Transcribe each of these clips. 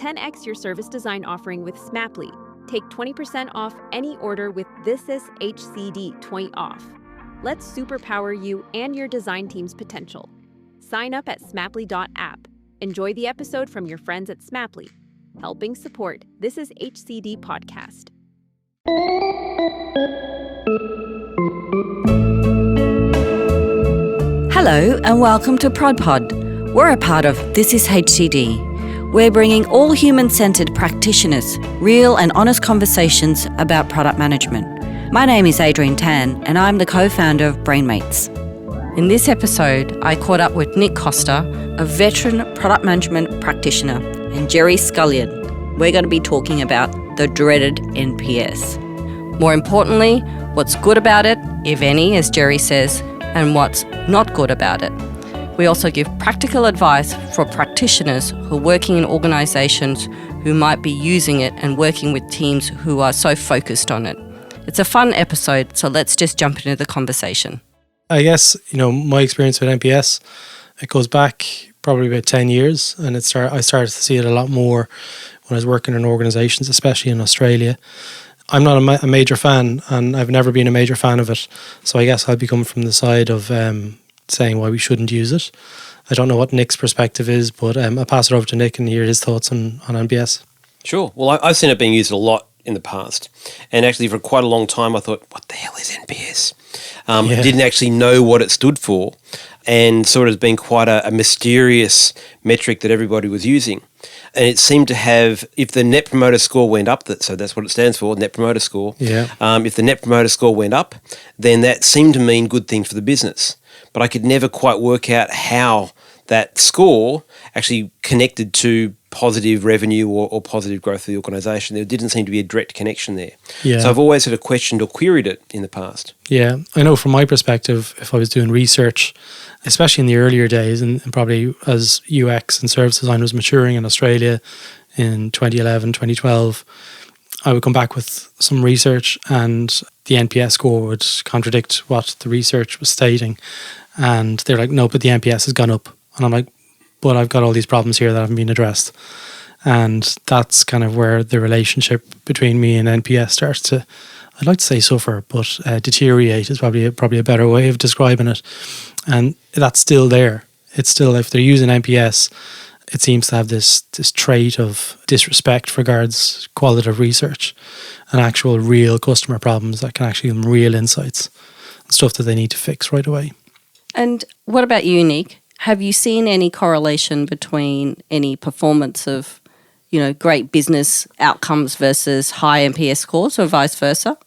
10x your service design offering with Smapply. Take 20% off any order with This Is HCD 20 off. Let's superpower you and your design team's potential. Sign up at smapply.app. Enjoy the episode from your friends at Smapply, helping support This Is HCD podcast. Hello and welcome to ProdPod. We're a part of This Is HCD. We're bringing all human-centered practitioners real and honest conversations about product management. My name is Adrienne Tan and I'm the co-founder of Brainmates. In this episode, I caught up with Nick Coster, a veteran product management practitioner, and Gerry Scullion. We're going to be talking about the dreaded NPS. More importantly, what's good about it, if any, as Gerry says, and what's not good about it. We also give practical advice for practitioners who are working in organisations who might be using it and working with teams who are so focused on it. It's a fun episode, so let's just jump into the conversation. I guess, my experience with NPS, it goes back probably about 10 years, and I started to see it a lot more when I was working in organisations, especially in Australia. I'm not a major fan, and I've never been a major fan of it, so I guess I'll be coming from the side of saying why we shouldn't use it. I don't know what Nick's perspective is, but I'll pass it over to Nick and hear his thoughts on NPS. Sure. Well, I've seen it being used a lot in the past, and actually for quite a long time I thought, what the hell is NPS? Didn't actually know what it stood for, and sort of has been quite a mysterious metric that everybody was using. And it seemed to have, if the Net Promoter Score went up, so that's what it stands for, Net Promoter Score. Yeah. If the Net Promoter Score went up, then that seemed to mean good things for the business. But I could never quite work out how that score actually connected to positive revenue or positive growth for the organisation. There didn't seem to be a direct connection there. Yeah. So I've always sort of questioned or queried it in the past. Yeah, I know from my perspective, if I was doing research, especially in the earlier days, and probably as UX and service design was maturing in Australia in 2011, 2012, I would come back with some research and the NPS score would contradict what the research was stating. And they're like, no, but the NPS has gone up. And I'm like, but I've got all these problems here that haven't been addressed. And that's kind of where the relationship between me and NPS starts to, I'd like to say suffer, but deteriorate is probably a better way of describing it. And that's still there. It's still, if they're using NPS, it seems to have this trait of disrespect regards qualitative research and actual real customer problems that can actually give them real insights and stuff that they need to fix right away. And what about you, Nick? Have you seen any correlation between any performance of, great business outcomes versus high NPS scores or vice versa?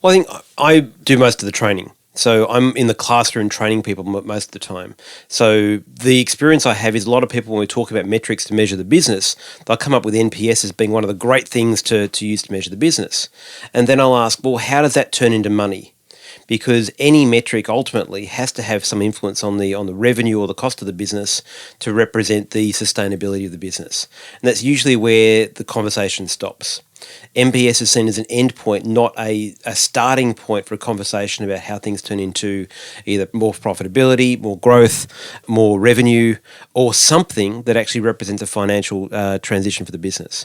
Well, I think I do most of the training. So I'm in the classroom training people most of the time. So the experience I have is a lot of people, when we talk about metrics to measure the business, they'll come up with NPS as being one of the great things to use to measure the business. And then I'll ask, well, how does that turn into money? Because any metric ultimately has to have some influence on the revenue or the cost of the business to represent the sustainability of the business. And that's usually where the conversation stops. NPS is seen as an end point, not a starting point for a conversation about how things turn into either more profitability, more growth, more revenue, or something that actually represents a financial transition for the business.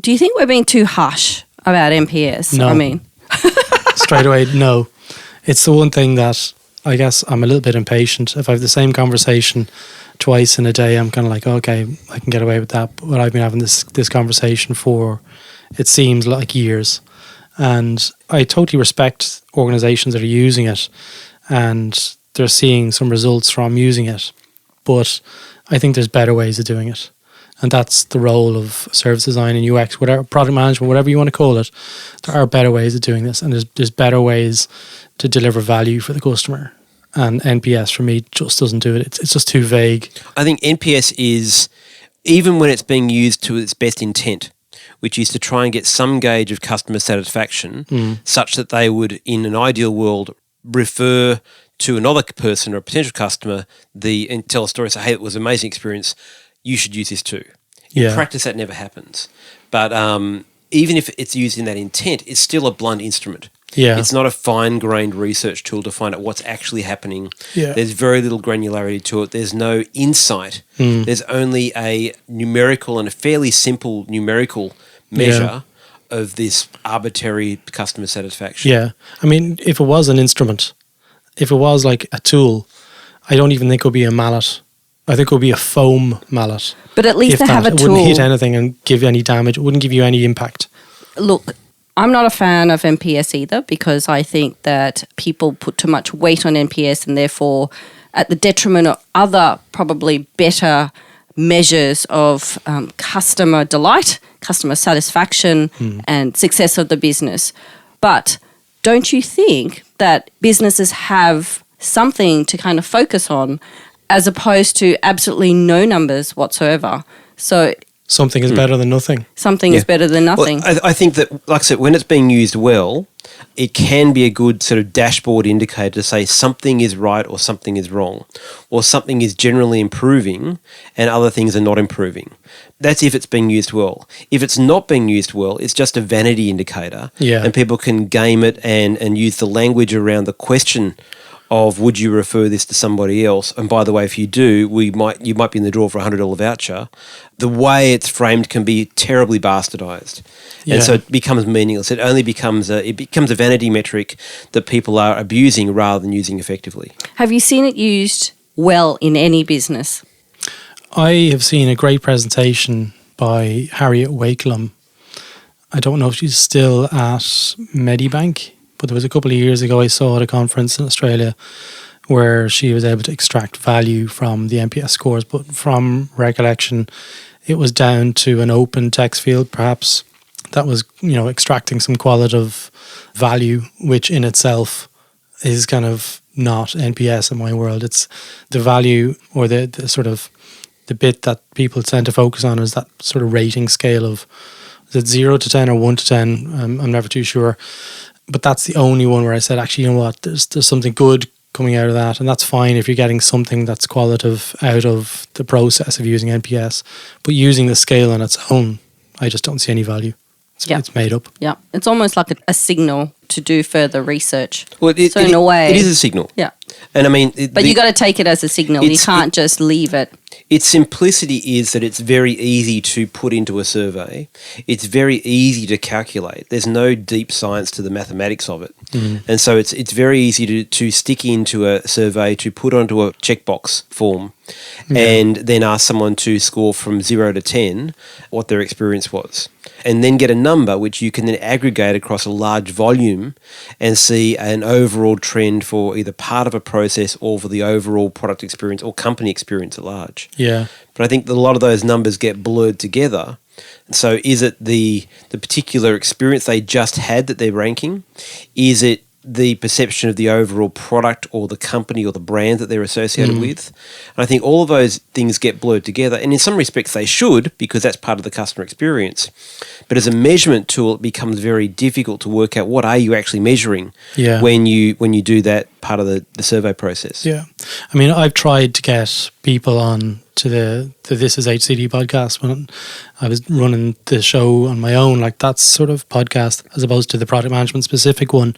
Do you think we're being too harsh about NPS? No. Straight away, no. It's the one thing that I guess I'm a little bit impatient. If I have the same conversation twice in a day, I'm kind of like, okay, I can get away with that. But I've been having this conversation for, it seems like years. And I totally respect organisations that are using it and they're seeing some results from using it. But I think there's better ways of doing it. And that's the role of service design and UX, whatever, product management, whatever you want to call it. There are better ways of doing this, and there's better ways to deliver value for the customer. And NPS for me just doesn't do it. It's just too vague. I think NPS is, even when it's being used to its best intent, which is to try and get some gauge of customer satisfaction, such that they would, in an ideal world, refer to another person or a potential customer and tell a story, say, hey, it was an amazing experience, you should use this too. In practice, that never happens. But even if it's used in that intent, it's still a blunt instrument. Yeah. It's not a fine-grained research tool to find out what's actually happening. Yeah. There's very little granularity to it. There's no insight. There's only a numerical and a fairly simple numerical measure of this arbitrary customer satisfaction. Yeah. I mean, if it was an instrument, if it was like a tool, I don't even think it would be a mallet. I think it would be a foam mallet. But at least If they have a it tool. wouldn't hit anything and give any damage. It wouldn't give you any impact. Look, I'm not a fan of NPS either, because I think that people put too much weight on NPS and therefore at the detriment of other probably better measures of customer delight, customer satisfaction and success of the business. But don't you think that businesses have something to kind of focus on as opposed to absolutely no numbers whatsoever? So Something is better than nothing. something is better than nothing. Well, I think that, like I said, when it's being used well, it can be a good sort of dashboard indicator to say something is right or something is wrong, or something is generally improving and other things are not improving. That's if it's being used well. If it's not being used well, it's just a vanity indicator, and people can game it and use the language around the question of, would you refer this to somebody else? And by the way, if you do, you might be in the draw for a $100 voucher. The way it's framed can be terribly bastardized. And so it becomes meaningless. It only becomes a vanity metric that people are abusing rather than using effectively. Have you seen it used well in any business? I have seen a great presentation by Harriet Wakelam. I don't know if she's still at Medibank, but there was a couple of years ago I saw at a conference in Australia where she was able to extract value from the NPS scores, but from recollection, it was down to an open text field, perhaps, that was, extracting some qualitative value, which in itself is kind of not NPS in my world. It's the value, or the sort of the bit that people tend to focus on is that sort of rating scale of, is it 0 to 10 or 1 to 10? I'm never too sure. But that's the only one where I said, actually, you know what, there's something good coming out of that. And that's fine if you're getting something that's qualitative out of the process of using NPS. But using the scale on its own, I just don't see any value. It's made up. Yeah. It's almost like a signal to do further research. Well, so in a way, it is a signal. Yeah. And I mean... But you got to take it as a signal. You can't just leave it. Its simplicity is that it's very easy to put into a survey. It's very easy to calculate. There's no deep science to the mathematics of it. And so it's very easy to stick into a survey, to put onto a checkbox form, and then ask someone to score from 0 to 10 what their experience was. And then get a number which you can then aggregate across a large volume and see an overall trend for either part of a process or for the overall product experience or company experience at large. Yeah. But I think that a lot of those numbers get blurred together. So is it the particular experience they just had that they're ranking? Is it the perception of the overall product or the company or the brand that they're associated with? And I think all of those things get blurred together. And in some respects they should, because that's part of the customer experience. But as a measurement tool, it becomes very difficult to work out what are you actually measuring when you do that part of the survey process. Yeah. I mean, I've tried to get people on to the This Is HCD podcast when I was running the show on my own, like that sort of podcast, as opposed to the product management specific one.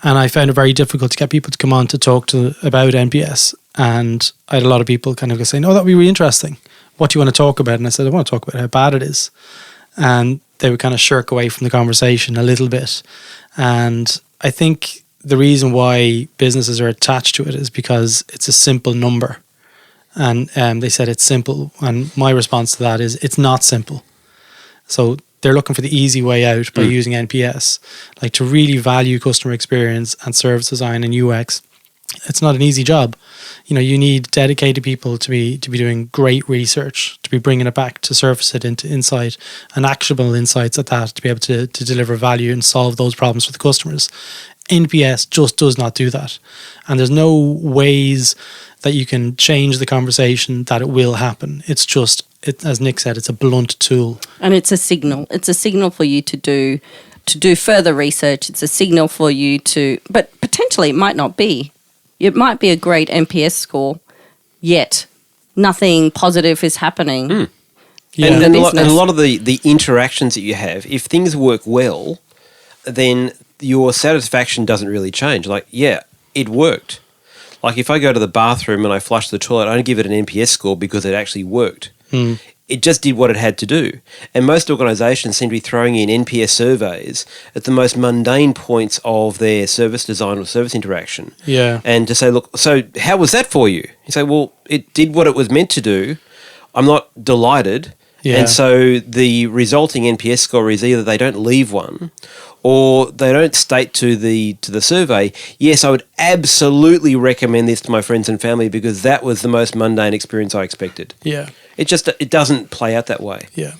And I found it very difficult to get people to come on to talk about NPS. And I had a lot of people kind of saying, oh, that'd be really interesting. What do you want to talk about? And I said, I want to talk about how bad it is. And they would kind of shirk away from the conversation a little bit. And I think the reason why businesses are attached to it is because it's a simple number. And they said it's simple. And my response to that is it's not simple. So they're looking for the easy way out by using NPS. Like, to really value customer experience and service design and UX, it's not an easy job. You need dedicated people to be doing great research, to be bringing it back, to surface it into insight and actionable insights at that, to be able to deliver value and solve those problems for the customers. NPS just does not do that. And there's no ways that you can change the conversation that it will happen. It's just, as Nick said, it's a blunt tool. And it's a signal. It's a signal for you to do further research. It's a signal for you to, but potentially it might not be. It might be a great NPS score, yet nothing positive is happening. Yeah. And a lot of the interactions that you have, if things work well, then your satisfaction doesn't really change. Like, yeah, it worked. Like if I go to the bathroom and I flush the toilet, I don't give it an NPS score because it actually worked. It just did what it had to do. And most organisations seem to be throwing in NPS surveys at the most mundane points of their service design or service interaction. Yeah. And to say, look, so how was that for you? You say, well, it did what it was meant to do. I'm not delighted. Yeah. And so the resulting NPS score is either they don't leave one or they don't state to the survey, yes, I would absolutely recommend this to my friends and family because that was the most mundane experience I expected. Yeah. It doesn't play out that way. Yeah.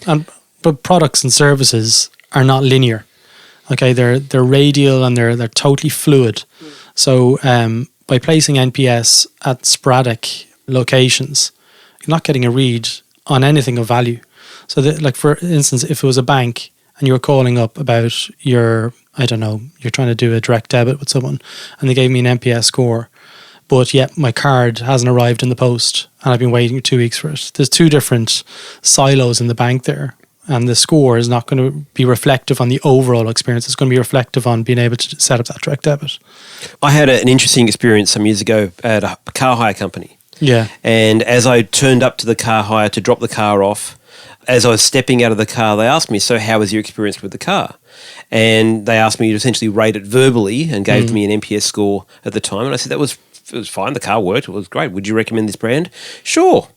But products and services are not linear. Okay, they're radial and they're totally fluid. So by placing NPS at sporadic locations, you're not getting a read on anything of value. So like for instance, if it was a bank and you were calling up about you're trying to do a direct debit with someone and they gave me an NPS score, but yet my card hasn't arrived in the post and I've been waiting 2 weeks for it. There's two different silos in the bank there, and the score is not going to be reflective on the overall experience. It's going to be reflective on being able to set up that direct debit. I had an interesting experience some years ago at a car hire company. Yeah. And as I turned up to the car hire to drop the car off, as I was stepping out of the car, they asked me, so how was your experience with the car? And they asked me to essentially rate it verbally and gave me an NPS score at the time. And I said, it was fine. The car worked. It was great. Would you recommend this brand? Sure.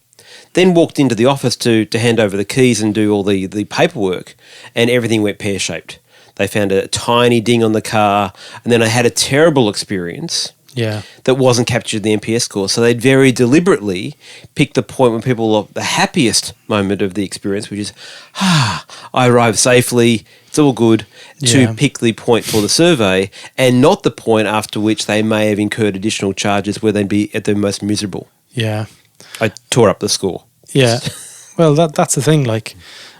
Then walked into the office to hand over the keys and do all the paperwork, and everything went pear-shaped. They found a tiny ding on the car, and then I had a terrible experience. Yeah. That wasn't captured in the NPS score. So they'd very deliberately pick the point when people are the happiest moment of the experience, which is, I arrived safely, it's all good, to pick the point for the survey, and not the point after which they may have incurred additional charges where they'd be at their most miserable. Yeah. I tore up the score. Yeah. Well, that's the thing. Like,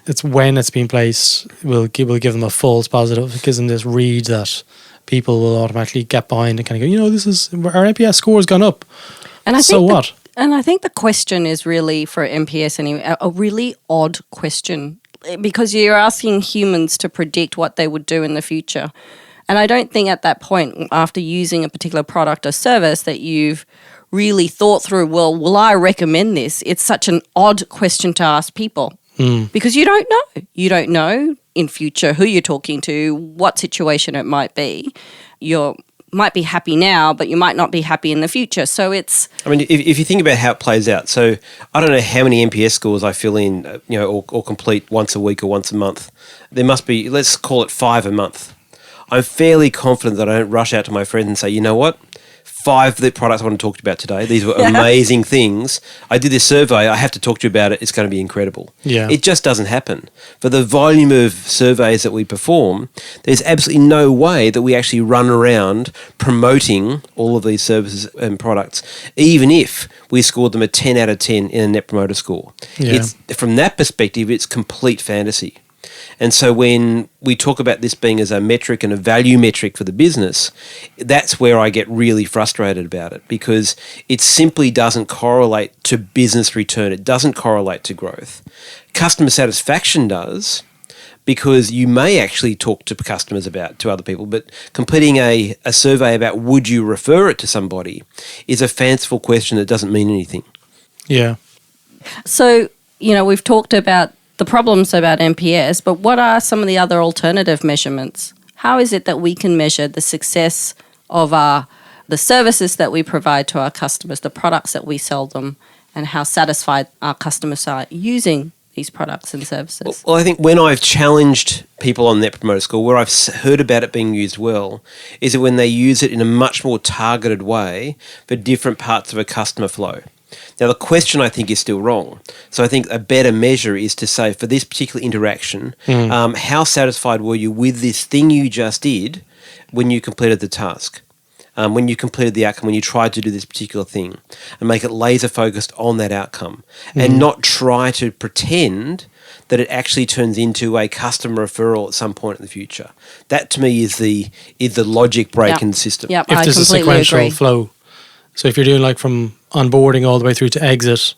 it's when it's been placed, we'll give them a false positive. It gives them this read that people will automatically get behind and kind of go, this is our NPS score has gone up. And I so think what? And I think the question is really for NPS anyway, a really odd question, because you're asking humans to predict what they would do in the future. And I don't think at that point, after using a particular product or service, that you've really thought through, well, will I recommend this? It's such an odd question to ask people because you don't know. You don't know in future who you're talking to, what situation it might be. You might be happy now, but you might not be happy in the future. So it's... I mean, if you think about how it plays out, so I don't know how many NPS scores I fill in, or complete once a week or once a month. There must be, let's call it 5 a month. I'm fairly confident that I don't rush out to my friends and say, you know what? 5 of the products I want to talk to you about today. These were amazing things. I did this survey. I have to talk to you about it. It's going to be incredible. Yeah. It just doesn't happen. For the volume of surveys that we perform, there's absolutely no way that we actually run around promoting all of these services and products, even if we scored them a 10 out of 10 in a Net Promoter Score. Yeah. From that perspective, it's complete fantasy. And so when we talk about this being as a metric and a value metric for the business, that's where I get really frustrated about it, because it simply doesn't correlate to business return. It doesn't correlate to growth. Customer satisfaction does, because you may actually talk to customers to other people, but completing a survey about would you refer it to somebody is a fanciful question that doesn't mean anything. Yeah. So, we've talked about the problems about NPS, but what are some of the other alternative measurements? How is it that we can measure the success of the services that we provide to our customers, the products that we sell them, and how satisfied our customers are using these products and services? Well, I think when I've challenged people on Net Promoter Score, where I've heard about it being used well, is that when they use it in a much more targeted way for different parts of a customer flow. Now, the question I think is still wrong. So I think a better measure is to say, for this particular interaction, how satisfied were you with this thing you just did when you completed the task, when you completed the outcome, when you tried to do this particular thing, and make it laser focused on that outcome, and not try to pretend that it actually turns into a customer referral at some point in the future. That, to me, is the logic break in the system. Yep, If I there's a completely sequential agree. flow. So if you're doing like from onboarding all the way through to exit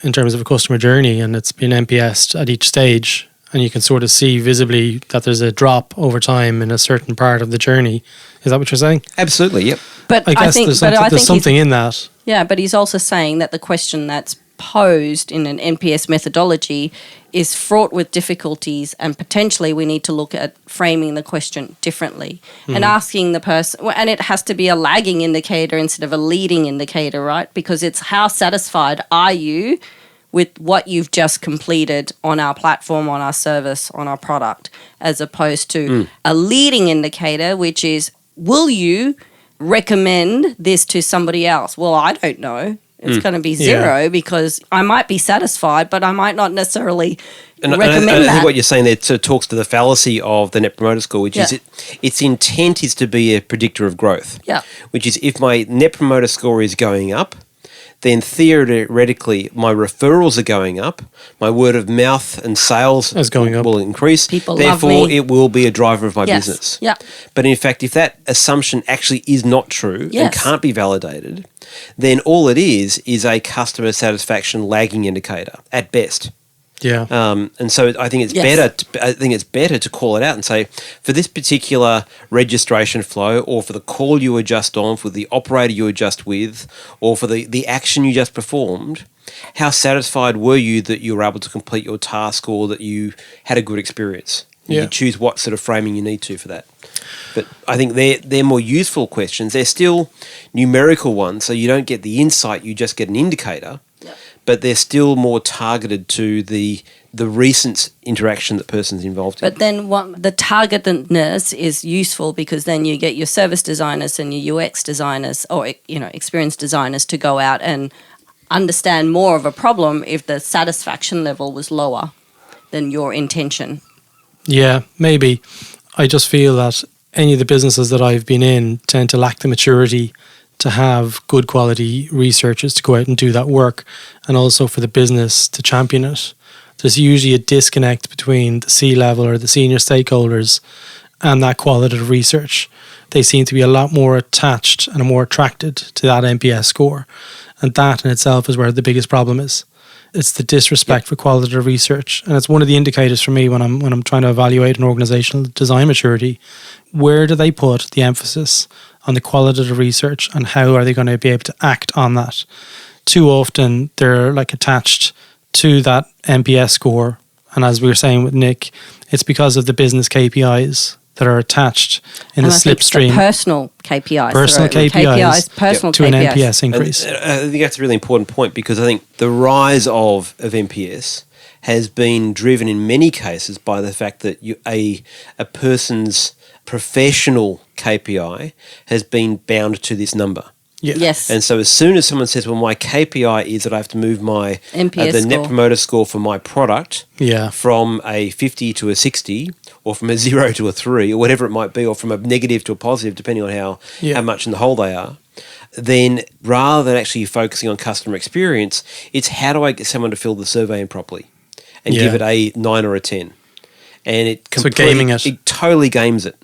in terms of a customer journey, and it's been NPS'd at each stage, and you can sort of see visibly that there's a drop over time in a certain part of the journey. Is that what you're saying? Absolutely, yep. But I guess there's something in that. Yeah, but he's also saying that the question that's posed in an NPS methodology is fraught with difficulties, and potentially we need to look at framing the question differently and asking the person, and it has to be a lagging indicator instead of a leading indicator, right? Because it's how satisfied are you with what you've just completed on our platform, on our service, on our product, as opposed to a leading indicator, which is, will you recommend this to somebody else? Well, I don't know. It's going to be zero because I might be satisfied, but I might not necessarily recommend that. I that. think what you're saying there talks to the fallacy of the Net Promoter Score, which is its intent is to be a predictor of growth. Yeah. Which is if my Net Promoter Score is going up, then theoretically my referrals are going up, my word of mouth and sales will increase. People Therefore, love me. it will be a driver of my business. Yeah. But in fact, if that assumption actually is not true and can't be validated, then all it is a customer satisfaction lagging indicator at best. Yeah. And so I think it's better. I think it's better to call it out and say, for this particular registration flow, or for the call you were just on, for the operator you were just with, or for the action you just performed, how satisfied were you that you were able to complete your task, or that you had a good experience? You can choose what sort of framing you need to for that. But I think they're more useful questions. They're still numerical ones, so you don't get the insight. You just get an indicator. But they're still more targeted to the recent interaction that person's involved in. But then the targetedness is useful because then you get your service designers and your UX designers, or experienced designers, to go out and understand more of a problem if the satisfaction level was lower than your intention. Yeah, maybe. I just feel that any of the businesses that I've been in tend to lack the maturity to have good quality researchers to go out and do that work, and also for the business to champion it. There's usually a disconnect between the C-level or the senior stakeholders and that qualitative research. They seem to be a lot more attached and more attracted to that NPS score, and that in itself is where the biggest problem is. It's the disrespect for qualitative research, and it's one of the indicators for me when I'm trying to evaluate an organizational design maturity. Where do they put the emphasis on the qualitative research, and how are they going to be able to act on that? Too often they're attached to that NPS score, and as we were saying with Nick, it's because of the business KPIs that are attached in the slipstream. Personal KPIs. Personal KPIs to an NPS increase. And I think that's a really important point, because I think the rise of NPS has been driven in many cases by the fact that a person's professional KPI has been bound to this number. Yeah. Yes. And so as soon as someone says, well, my KPI is that I have to move my NPS Net Promoter Score for my product from a 50 to a 60, or from a 0 to a 3, or whatever it might be, or from a negative to a positive, depending on how much in the hole they are, then rather than actually focusing on customer experience, it's how do I get someone to fill the survey in properly and give it a 9 or a 10. And it totally games it.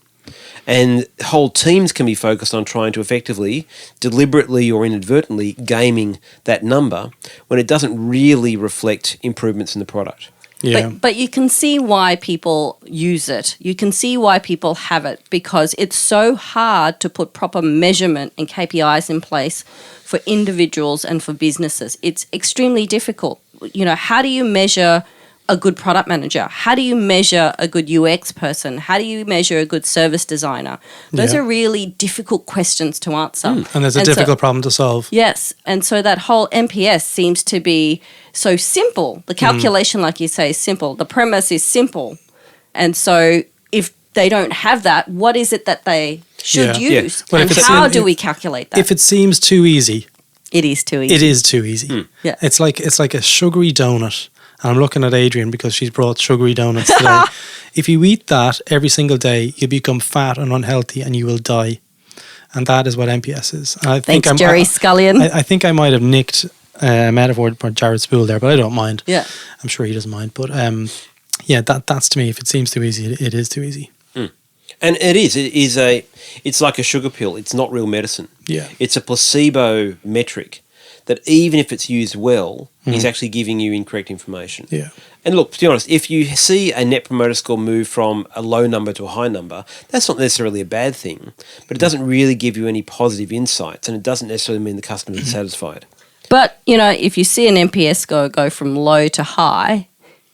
And whole teams can be focused on trying to effectively, deliberately or inadvertently, gaming that number when it doesn't really reflect improvements in the product. Yeah. But you can see why people use it. You can see why people have it, because it's so hard to put proper measurement and KPIs in place for individuals and for businesses. It's extremely difficult. How do you measure a good product manager? How do you measure a good UX person? How do you measure a good service designer? Those are really difficult questions to answer. And there's a difficult problem to solve. Yes. And so that whole NPS seems to be so simple. The calculation, like you say, is simple. The premise is simple. And so if they don't have that, what is it that they should use? Well, and how do we calculate that? If it seems too easy. It is too easy. It is too easy. Yeah. It's like a sugary donut. And I'm looking at Adrienne because she's brought sugary donuts today. If you eat that every single day, you become fat and unhealthy and you will die. And that is what NPS is. And Thanks, Gerry Scullion. I think I might have nicked a metaphor for Jared Spool there, but I don't mind. Yeah. I'm sure he doesn't mind. But that's to me, if it seems too easy, it is too easy. And it is. It's like a sugar pill. It's not real medicine. Yeah. It's a placebo metric that even if it's used well, is actually giving you incorrect information. Yeah. And look, to be honest, if you see a Net Promoter Score move from a low number to a high number, that's not necessarily a bad thing, but it doesn't really give you any positive insights, and it doesn't necessarily mean the customer is satisfied. But, if you see an NPS score go from low to high,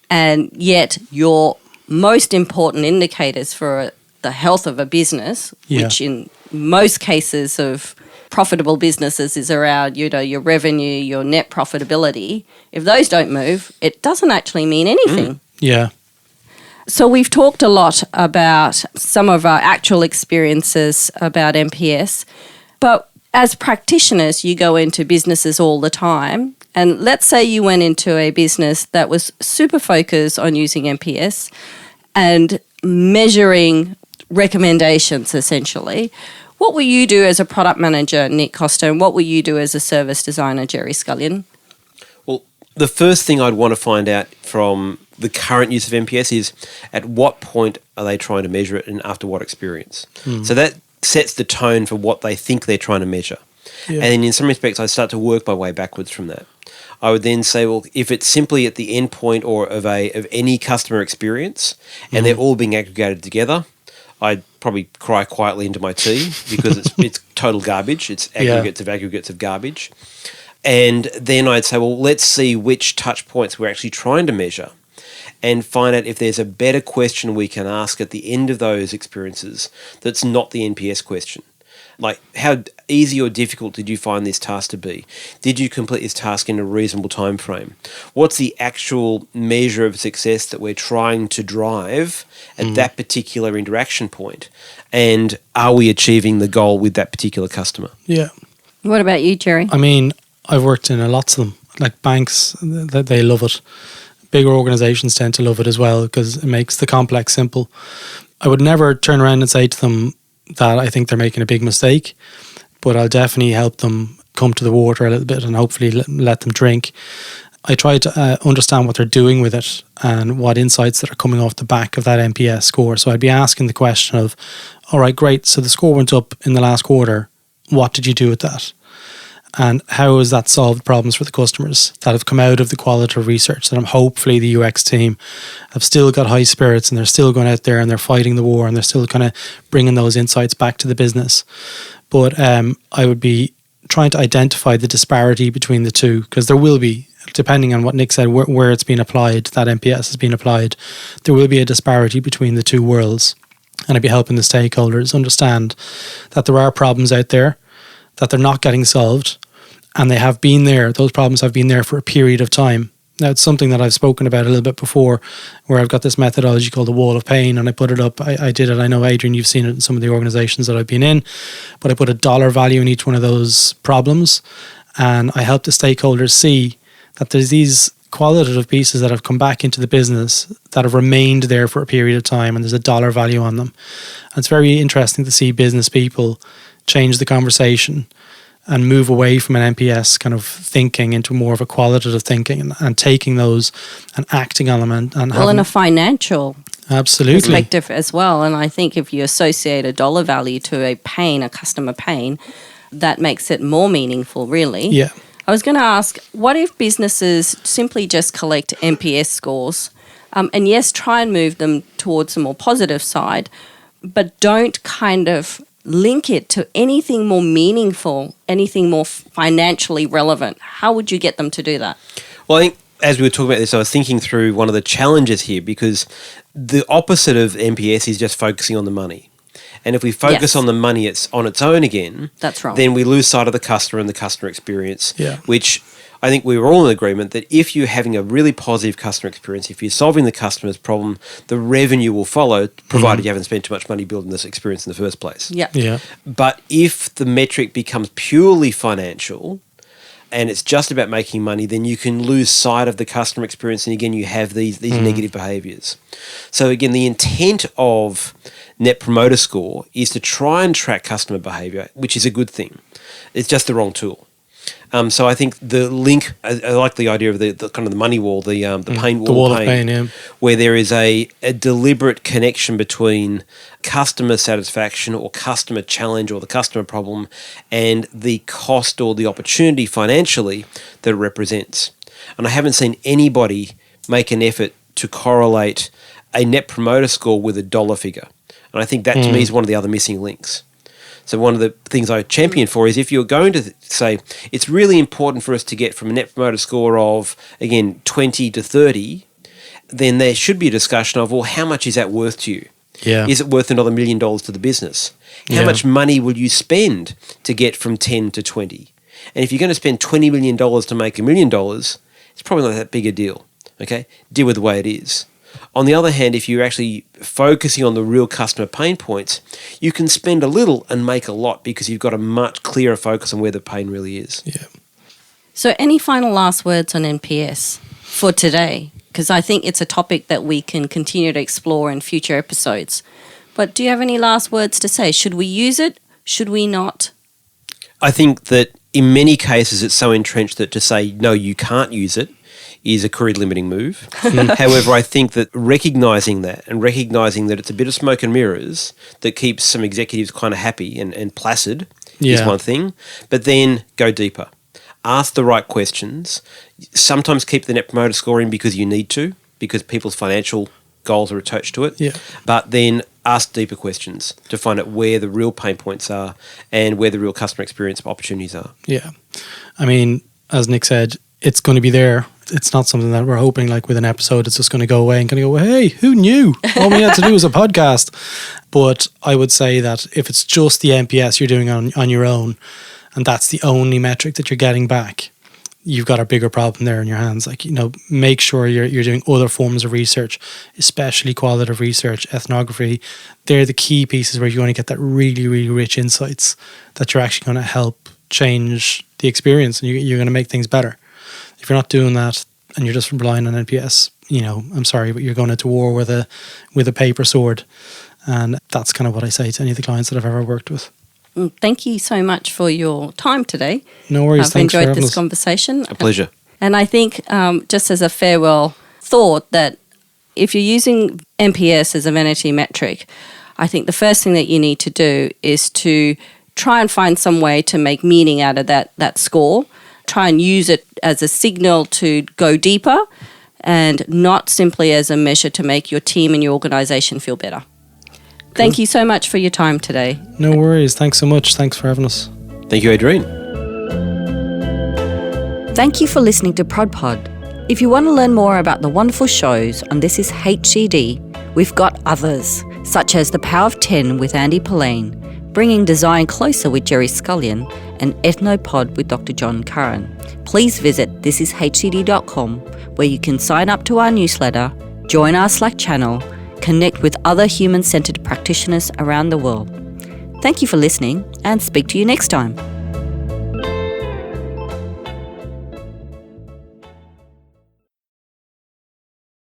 and yet your most important indicators for the health of a business, which in most cases of profitable businesses is around, your revenue, your net profitability. If those don't move, it doesn't actually mean anything. Yeah. So we've talked a lot about some of our actual experiences about NPS, but as practitioners, you go into businesses all the time. And let's say you went into a business that was super focused on using NPS and measuring recommendations, essentially. What will you do as a product manager, Nick Coster, and what will you do as a service designer, Gerry Scullion? Well, the first thing I'd want to find out from the current use of NPS is at what point are they trying to measure it and after what experience. So that sets the tone for what they think they're trying to measure. Yeah. And in some respects, I start to work my way backwards from that. I would then say, well, if it's simply at the end point or of any customer experience and they're all being aggregated together, I'd probably cry quietly into my tea because it's total garbage. It's aggregates of garbage. And then I'd say, well, let's see which touch points we're actually trying to measure and find out if there's a better question we can ask at the end of those experiences that's not the NPS question. Like, how easy or difficult did you find this task to be? Did you complete this task in a reasonable time frame? What's the actual measure of success that we're trying to drive at that particular interaction point? And are we achieving the goal with that particular customer? Yeah. What about you, Gerry? I mean, I've worked in lots of them. Like banks, they love it. Bigger organizations tend to love it as well because it makes the complex simple. I would never turn around and say to them that I think they're making a big mistake, but I'll definitely help them come to the water a little bit and hopefully let them drink. I try to understand what they're doing with it and what insights that are coming off the back of that NPS score. So I'd be asking the question of, all right, great, so the score went up in the last quarter. What did you do with that? And how has that solved problems for the customers that have come out of the qualitative research that hopefully the UX team have still got high spirits and they're still going out there and they're fighting the war and they're still kind of bringing those insights back to the business. But I would be trying to identify the disparity between the two because there will be, depending on what Nick said, where it's been applied, that NPS has been applied, there will be a disparity between the two worlds. And I'd be helping the stakeholders understand that there are problems out there, that they're not getting solved, and they have been there. Those problems have been there for a period of time. Now, it's something that I've spoken about a little bit before, where I've got this methodology called the wall of pain, and I put it up. I did it. I know, Adrienne, you've seen it in some of the organizations that I've been in, but I put a dollar value in each one of those problems, and I help the stakeholders see that there's these qualitative pieces that have come back into the business that have remained there for a period of time, and there's a dollar value on them. And it's very interesting to see business people change the conversation and move away from an NPS kind of thinking into more of a qualitative thinking and taking those and acting on them and well, in a financial absolutely perspective as well. And I think if you associate a dollar value to a pain, a customer pain, that makes it more meaningful, really. Yeah. I was going to ask, what if businesses simply just collect NPS scores and yes, try and move them towards a more positive side, but don't kind of link it to anything more meaningful, anything more financially relevant? How would you get them to do that? Well, I think as we were talking about this, I was thinking through one of the challenges here because the opposite of NPS is just focusing on the money. And if we focus on the money on its own again, that's wrong. Then we lose sight of the customer and the customer experience, which I think we were all in agreement that if you're having a really positive customer experience, if you're solving the customer's problem, the revenue will follow, provided you haven't spent too much money building this experience in the first place. Yeah. But if the metric becomes purely financial and it's just about making money, then you can lose sight of the customer experience, and again, you have these negative behaviours. So again, the intent of Net Promoter Score is to try and track customer behaviour, which is a good thing. It's just the wrong tool. So I think the link, I like the idea of the kind of the money wall, the pain wall, the wall of pain, where there is a deliberate connection between customer satisfaction or customer challenge or the customer problem and the cost or the opportunity financially that it represents. And I haven't seen anybody make an effort to correlate a net promoter score with a dollar figure. And I think that to me is one of the other missing links. So one of the things I champion for is if you're going to say it's really important for us to get from a net promoter score of, again, 20 to 30, then there should be a discussion of, well, how much is that worth to you? Yeah. Is it worth another $1 million to the business? How much money will you spend to get from 10 to 20? And if you're going to spend $20 million to make $1 million, it's probably not that big a deal. Okay? Deal with the way it is. On the other hand, if you're actually focusing on the real customer pain points, you can spend a little and make a lot because you've got a much clearer focus on where the pain really is. Yeah. So any final last words on NPS for today? Because I think it's a topic that we can continue to explore in future episodes. But do you have any last words to say? Should we use it? Should we not? I think that in many cases it's so entrenched that to say, no, you can't use it is a career-limiting move. However, I think that recognising that and recognising that it's a bit of smoke and mirrors that keeps some executives kind of happy and placid is one thing. But then go deeper. Ask the right questions. Sometimes keep the Net Promoter Score in because you need to, because people's financial goals are attached to it. Yeah. But then ask deeper questions to find out where the real pain points are and where the real customer experience opportunities are. Yeah. I mean, as Nick said, it's going to be there. It's not something that we're hoping like with an episode, it's just going to go away and going to go, well, hey, who knew? All we had to do was a podcast. But I would say that if it's just the NPS you're doing on your own, and that's the only metric that you're getting back, you've got a bigger problem there in your hands. Like, make sure you're doing other forms of research, especially qualitative research, ethnography. They're the key pieces where you're going to get that really, really rich insights that you're actually going to help change the experience and you're going to make things better. If you're not doing that and you're just relying on NPS, I'm sorry, but you're going into war with a paper sword. And that's kind of what I say to any of the clients that I've ever worked with. Thank you so much for your time today. No worries. I've enjoyed this conversation. A pleasure. And I think just as a farewell thought that if you're using NPS as a vanity metric, I think the first thing that you need to do is to try and find some way to make meaning out of that score. Try and use it as a signal to go deeper and not simply as a measure to make your team and your organisation feel better. Thank you so much for your time today. No worries. Thanks so much. Thanks for having us. Thank you, Adrienne. Thank you for listening to ProdPod. If you want to learn more about the wonderful shows on This Is HCD, we've got others, such as The Power of 10 with Andy Pillane, Bringing Design Closer with Gerry Scullion, and Ethnopod with Dr. John Curran. Please visit thisishhcd.com, where you can sign up to our newsletter, join our Slack channel, connect with other human-centered practitioners around the world. Thank you for listening, and speak to you next time.